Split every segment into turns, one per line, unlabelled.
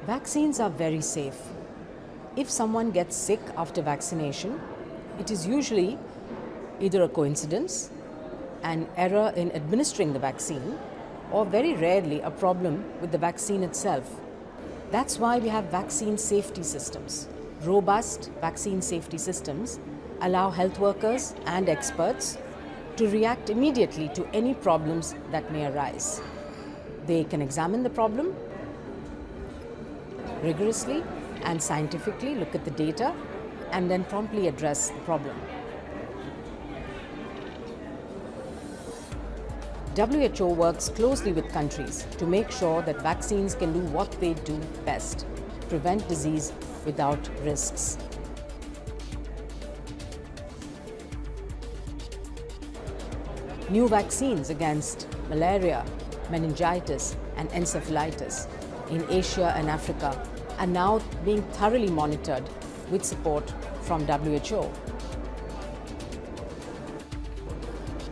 Vaccines are very safe. If someone gets sick after vaccination, it is usually either a coincidence, an error in administering the vaccine, or very rarely a problem with the vaccine itself. That's why we have vaccine safety systems. Robust vaccine safety systems allow health workers and experts to react immediately to any problems that may arise. They can examine the problem rigorously and scientifically, look at the data, and then promptly address the problem. WHO works closely with countries to make sure that vaccines can do what they do best, prevent disease without risks. New vaccines against malaria, meningitis, and encephalitis in Asia and Africa are now being thoroughly monitored with support from WHO.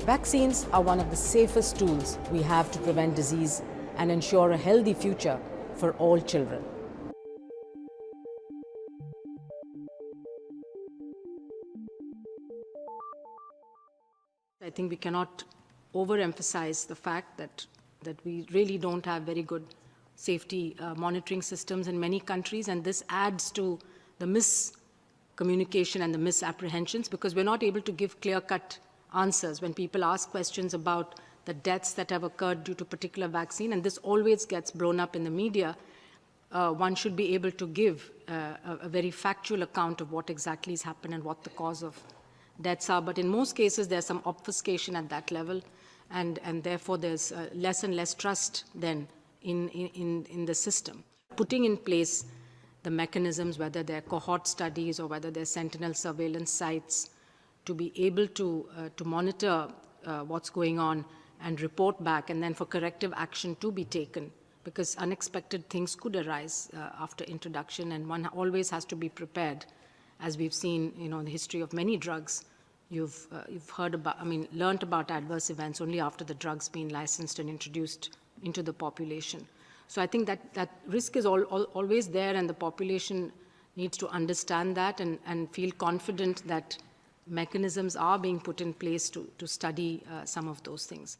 Vaccines are one of the safest tools we have to prevent disease and ensure a healthy future for all children. I think we cannot overemphasize the fact that we really don't have very good safety monitoring systems in many countries, and this adds to the miscommunication and the misapprehensions because we're not able to give clear-cut answers when people ask questions about the deaths that have occurred due to particular vaccine, and this always gets blown up in the media. One should be able to give a very factual account of what exactly has happened and what the cause of deaths are. But in most cases, there's some obfuscation at that level, and therefore there's less and less trust then in the system. Putting in place the mechanisms, whether they're cohort studies or whether they're sentinel surveillance sites, to be able to monitor what's going on and report back, and then for corrective action to be taken, because unexpected things could arise after introduction, and one always has to be prepared. As we've seen, in the history of many drugs, you've learned about adverse events only after the drug's been licensed and introduced into the population. So I think that risk is always there, and the population needs to understand that and feel confident that mechanisms are being put in place to study some of those things.